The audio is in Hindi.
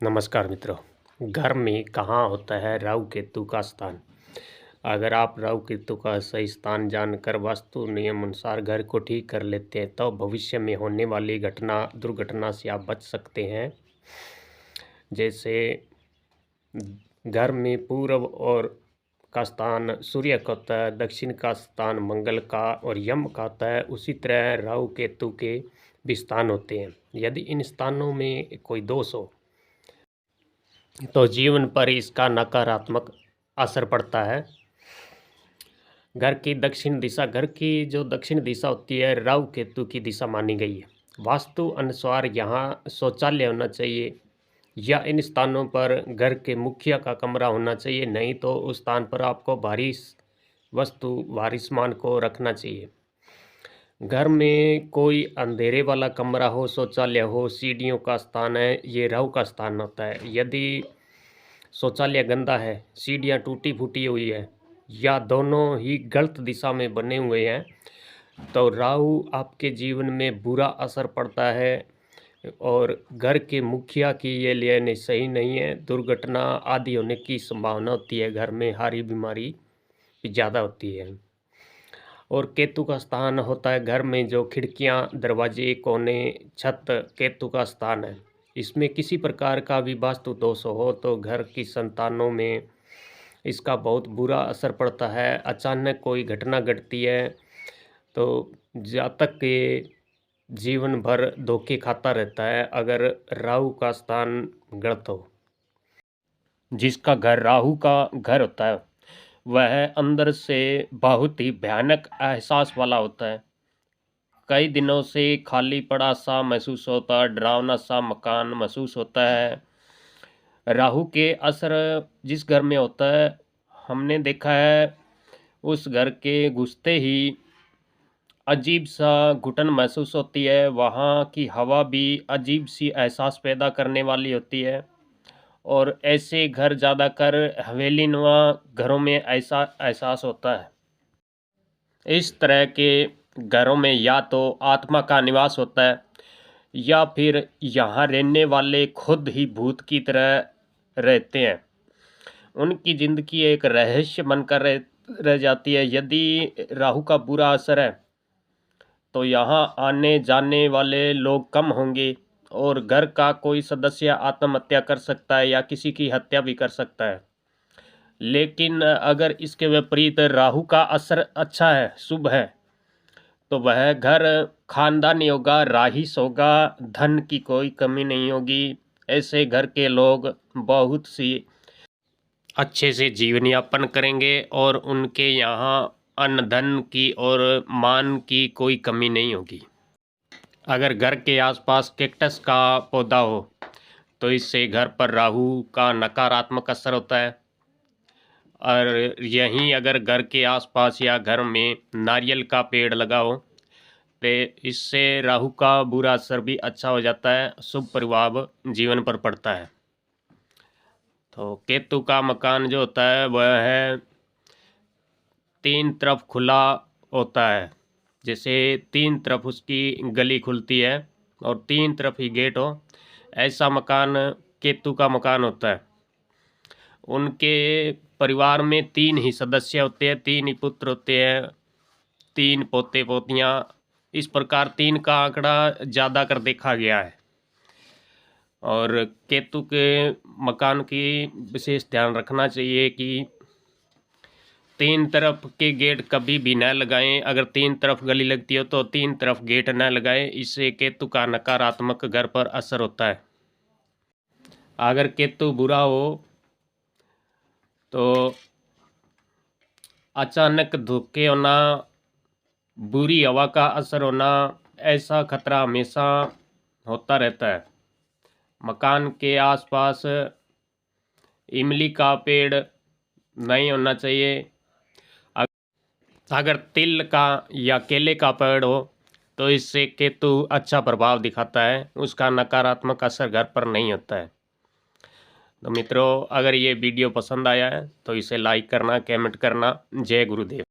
नमस्कार मित्रों। घर में कहाँ होता है राहु केतु का स्थान। अगर आप राहु केतु का सही स्थान जानकर वास्तु नियम अनुसार घर को ठीक कर लेते हैं तो भविष्य में होने वाली दुर्घटना से आप बच सकते हैं। जैसे घर में पूर्व और का स्थान सूर्य का होता है, दक्षिण का स्थान मंगल का और यम का होता है, उसी तरह राहु केतु के भी स्थान होते हैं। यदि इन स्थानों में कोई दोष हो तो जीवन पर इसका नकारात्मक असर पड़ता है। घर की जो दक्षिण दिशा होती है राहु केतु की दिशा मानी गई है। वास्तु अनुसार यहाँ शौचालय होना चाहिए या इन स्थानों पर घर के मुखिया का कमरा होना चाहिए, नहीं तो उस स्थान पर आपको भारी सामान को रखना चाहिए। घर में कोई अंधेरे वाला कमरा हो, शौचालय हो, सीढ़ियों का स्थान है, ये राहु का स्थान होता है। यदि शौचालय गंदा है, सीढ़ियाँ टूटी फूटी हुई है या दोनों ही गलत दिशा में बने हुए हैं तो राहु आपके जीवन में बुरा असर पड़ता है और घर के मुखिया की ये लेने सही नहीं है। दुर्घटना आदि होने की संभावना होती है। घर में हारी बीमारी भी ज़्यादा होती है। और केतु का स्थान होता है घर में जो खिड़कियां, दरवाजे, कोने, छत केतु का स्थान है। इसमें किसी प्रकार का भी वास्तु दोष हो तो घर की संतानों में इसका बहुत बुरा असर पड़ता है। अचानक कोई घटना घटती है तो जातक के जीवन भर धोखे खाता रहता है अगर राहु का स्थान गलत हो। जिसका घर राहु का घर होता है वह अंदर से बहुत ही भयानक एहसास वाला होता है। कई दिनों से खाली पड़ा सा महसूस होता है, डरावना सा मकान महसूस होता है। राहु के असर जिस घर में होता है हमने देखा है उस घर के घुसते ही अजीब सा घुटन महसूस होती है। वहाँ की हवा भी अजीब सी एहसास पैदा करने वाली होती है और ऐसे घर ज़्यादातर हवेली नुमा घरों में ऐसा एहसास होता है। इस तरह के घरों में या तो आत्मा का निवास होता है या फिर यहाँ रहने वाले खुद ही भूत की तरह रहते हैं। उनकी ज़िंदगी एक रहस्य बनकर रह जाती है। यदि राहु का बुरा असर है तो यहाँ आने जाने वाले लोग कम होंगे और घर का कोई सदस्य आत्महत्या कर सकता है या किसी की हत्या भी कर सकता है। लेकिन अगर इसके विपरीत राहु का असर अच्छा है, शुभ है, तो वह घर खानदानी होगा, राहिस होगा, धन की कोई कमी नहीं होगी। ऐसे घर के लोग बहुत सी अच्छे से जीवन यापन करेंगे और उनके यहाँ अन्न धन की और मान की कोई कमी नहीं होगी। अगर घर के आसपास कैक्टस का पौधा हो तो इससे घर पर राहु का नकारात्मक असर होता है। और यहीं अगर घर के आसपास या घर में नारियल का पेड़ लगा हो तो इससे राहु का बुरा असर भी अच्छा हो जाता है, शुभ प्रभाव जीवन पर पड़ता है। तो केतु का मकान जो होता है वह है तीन तरफ खुला होता है। जैसे तीन तरफ उसकी गली खुलती है और तीन तरफ ही गेट हो, ऐसा मकान केतु का मकान होता है। उनके परिवार में तीन ही सदस्य होते हैं, तीन ही पुत्र होते हैं, तीन पोते पोतियाँ। इस प्रकार तीन का आंकड़ा ज़्यादा कर देखा गया है। और केतु के मकान की विशेष ध्यान रखना चाहिए कि तीन तरफ के गेट कभी भी न लगाएं। अगर तीन तरफ गली लगती हो तो तीन तरफ गेट न लगाएं, इससे केतु का नकारात्मक घर पर असर होता है। अगर केतु बुरा हो तो अचानक धोखे होना, बुरी हवा का असर होना, ऐसा खतरा हमेशा होता रहता है। मकान के आसपास इमली का पेड़ नहीं होना चाहिए। अगर तिल का या केले का पेड़ हो तो इससे केतु अच्छा प्रभाव दिखाता है, उसका नकारात्मक असर घर पर नहीं होता है। तो मित्रों, अगर ये वीडियो पसंद आया है तो इसे लाइक करना, कमेंट करना। जय गुरुदेव।